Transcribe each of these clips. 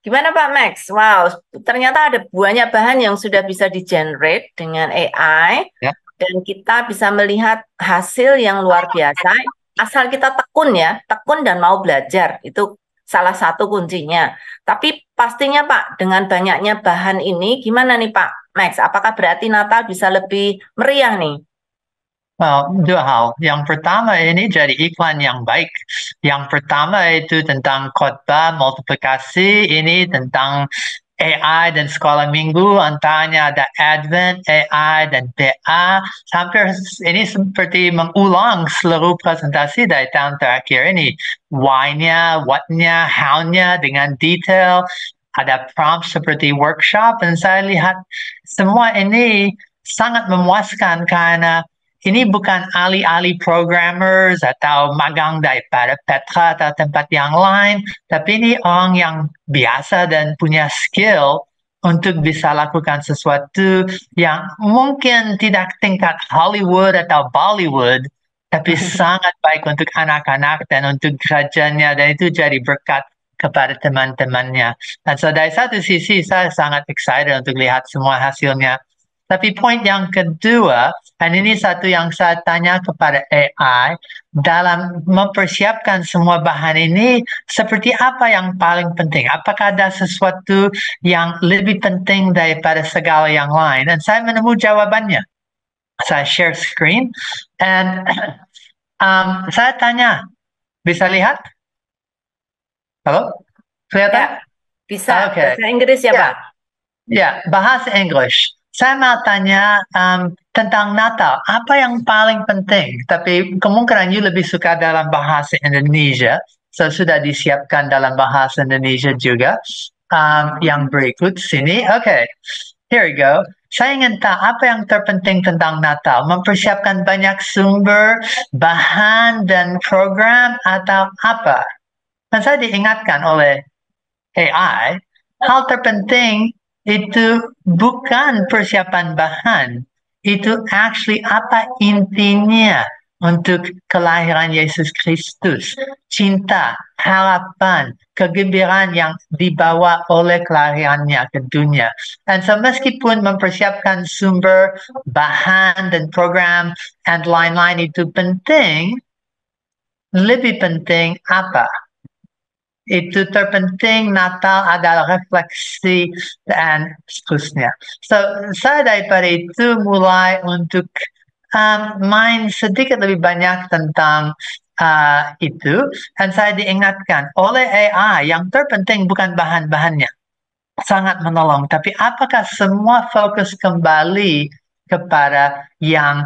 Gimana Pak Max? Wow, ternyata ada banyak bahan yang sudah bisa di-generate dengan AI Ya. dan kita bisa melihat hasil yang luar biasa asal kita tekun ya, tekun dan mau belajar. Itu salah satu kuncinya. Tapi pastinya Pak, dengan banyaknya bahan ini gimana nih Pak Max? Apakah berarti Natal bisa lebih meriah nih? Well, dua hal. Yang pertama ini jadi iklan yang baik. Yang pertama itu tentang khotbah multiplikasi, ini tentang AI dan sekolah minggu, antaranya ada Advent, AI, dan PA. Hampir ini seperti mengulang seluruh presentasi dari tahun terakhir ini. Why-nya, what-nya, how-nya dengan detail. Ada prompt seperti workshop, dan saya lihat semua ini sangat memuaskan karena ini bukan ahli-ahli programmers atau magang daripada Petra atau tempat yang lain, tapi ini orang yang biasa dan punya skill untuk bisa lakukan sesuatu yang mungkin tidak tingkat Hollywood atau Bollywood, tapi sangat baik untuk anak-anak dan untuk gerajanya, dan itu jadi berkat kepada teman-temannya. Dan so dari satu sisi saya sangat excited untuk lihat semua hasilnya. Tapi poin yang kedua, dan ini satu yang saya tanya kepada AI, dalam mempersiapkan semua bahan ini, seperti apa yang paling penting? Apakah ada sesuatu yang lebih penting daripada segala yang lain? Dan saya menemukan jawabannya. Saya share screen, and saya tanya, bisa lihat? Halo? Ya, Kelihatan? bisa. Oke. Bahasa Inggris ya Ya, Pak? ya, bahasa English. Saya mau tanya tentang Natal. Apa yang paling penting? Tapi kemungkinan you lebih suka dalam bahasa Indonesia. So, sudah disiapkan dalam bahasa Indonesia juga. Yang berikut sini. Oke, here we go. Saya ingin tahu apa yang terpenting tentang Natal. Mempersiapkan banyak sumber, bahan, dan program atau apa? Dan saya diingatkan oleh AI, hal terpenting itu bukan persiapan bahan, itu actually apa intinya untuk kelahiran Yesus Kristus. Cinta, harapan, kegembiraan yang dibawa oleh kelahirannya ke dunia. Dan so meskipun mempersiapkan sumber, bahan, dan program, and lain-lain itu penting, lebih penting apa? Itu terpenting Natal adalah refleksi dan seterusnya. So, saya daripada itu mulai untuk main sedikit lebih banyak tentang itu, dan saya diingatkan oleh AI yang terpenting bukan bahan-bahannya, sangat menolong, tapi apakah semua fokus kembali kepada yang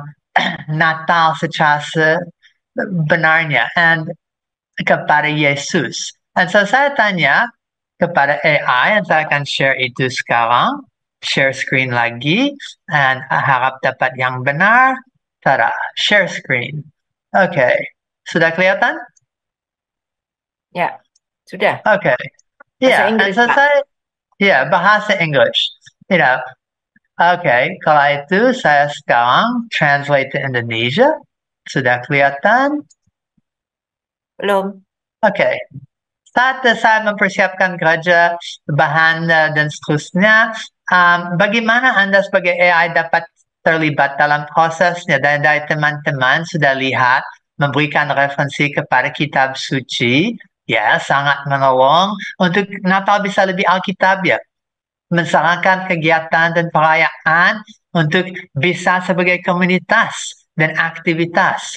Natal secara sebenarnya, and kepada Yesus. Dan so saya tanya kepada AI, dan saya akan share itu sekarang. Share screen lagi, dan harap dapat yang benar. Tada, share screen. Oke, sudah kelihatan? Ya, sudah. Oke, Bahasa ya, dan Inggris so Pak. saya, ya, bahasa English. You know, oke, kalau itu saya sekarang translate to Indonesia. Sudah kelihatan? Belum. Oke. Saat saya mempersiapkan kerja, bahan dan seterusnya, bagaimana Anda sebagai AI dapat terlibat dalam prosesnya, dan dari teman-teman sudah lihat memberikan referensi kepada kitab suci, ya sangat menolong untuk Natal bisa lebih Alkitab ya, mensyaratkan kegiatan dan perayaan untuk bisa sebagai komunitas dan aktivitas.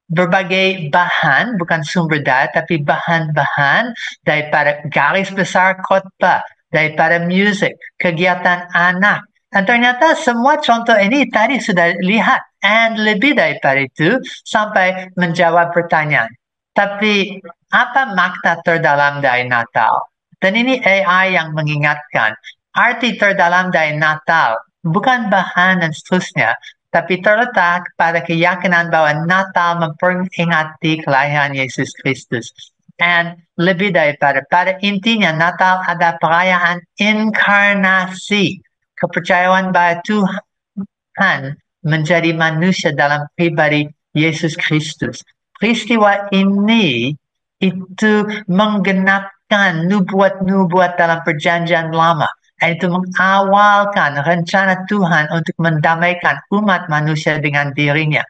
Berbagai bahan, bukan sumber daya, tapi bahan-bahan daripada garis besar khotbah, daripada musik, kegiatan anak. Dan ternyata semua contoh ini tadi sudah lihat, and lebih daripada itu sampai menjawab pertanyaan. Tapi apa makna terdalam dari Natal? Dan ini AI yang mengingatkan, arti terdalam dari Natal bukan bahan dan seterusnya, tapi terletak pada keyakinan bahwa Natal memperingati kelahiran Yesus Kristus. And lebih daripada, pada intinya Natal ada perayaan inkarnasi, kepercayaan bahwa Tuhan menjadi manusia dalam pribadi Yesus Kristus. Peristiwa ini itu menggenapkan meneruskan nubuat-nubuat dalam perjanjian lama, yaitu mengawalkan rencana Tuhan untuk mendamaikan umat manusia dengan dirinya.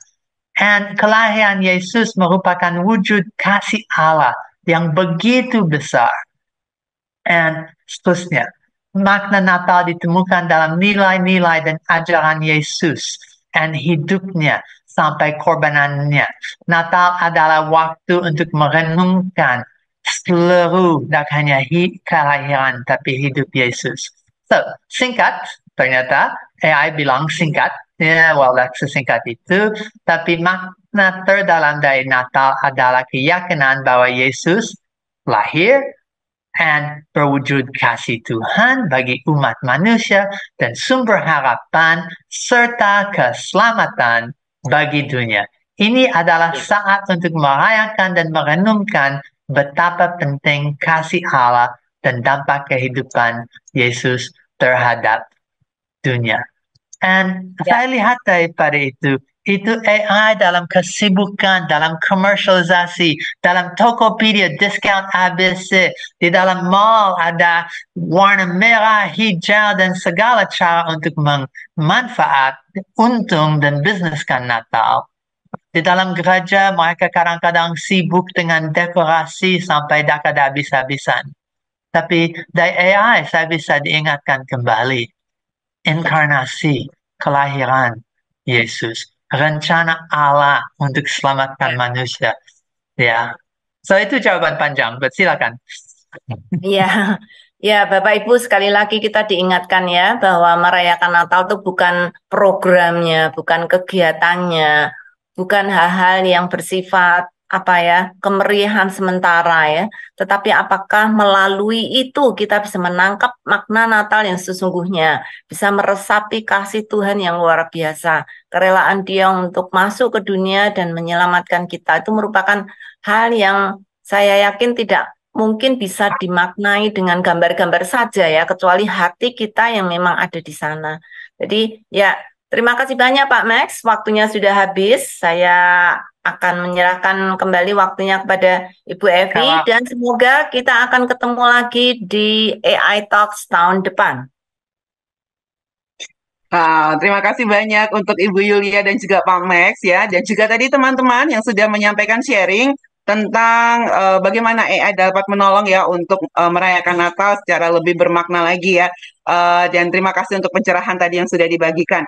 Dan kelahiran Yesus merupakan wujud kasih Allah yang begitu besar. Dan seterusnya, makna Natal ditemukan dalam nilai-nilai dan ajaran Yesus dan hidupnya sampai korbanannya. Natal adalah waktu untuk merenungkan seluruh, tak hanya kelahiran, tapi hidup Yesus. So, singkat, ternyata AI bilang singkat. Well, sesingkat itu. Tapi makna terdalam dari Natal adalah keyakinan bahwa Yesus lahir dan berwujud kasih Tuhan bagi umat manusia dan sumber harapan serta keselamatan bagi dunia. Ini adalah saat untuk merayakan dan merenungkan betapa penting kasih Allah dan dampak kehidupan Yesus terhadap dunia. Dan saya lihat daripada itu AI dalam kesibukan, dalam komersialisasi, dalam Tokopedia, discount ABC, di dalam mall ada warna merah, hijau, dan segala cara untuk memanfaat untung dan bisniskan Natal. Di dalam gereja, mereka kadang-kadang sibuk dengan dekorasi sampai tak ada habis-habisan. Tapi dari AI, saya bisa diingatkan kembali. Inkarnasi, kelahiran Yesus, rencana Allah untuk selamatkan manusia. Ya, so itu jawaban panjang. Silakan. Iya, ya Bapak Ibu sekali lagi kita diingatkan ya bahwa merayakan Natal itu bukan programnya, bukan kegiatannya, bukan hal-hal yang bersifat kemeriahan sementara ya, tetapi apakah melalui itu kita bisa menangkap makna Natal yang sesungguhnya, bisa meresapi kasih Tuhan yang luar biasa, kerelaan Dia untuk masuk ke dunia dan menyelamatkan kita itu merupakan hal yang saya yakin tidak mungkin bisa dimaknai dengan gambar-gambar saja ya, kecuali hati kita yang memang ada di sana. Jadi ya, terima kasih banyak Pak Max, waktunya sudah habis. Saya akan menyerahkan kembali waktunya kepada Ibu Evi dan semoga kita akan ketemu lagi di AI Talks tahun depan. Terima kasih banyak untuk Ibu Yulia dan juga Pak Max ya, dan juga tadi teman-teman yang sudah menyampaikan sharing tentang bagaimana AI dapat menolong ya untuk merayakan Natal secara lebih bermakna lagi ya. Dan terima kasih untuk pencerahan tadi yang sudah dibagikan.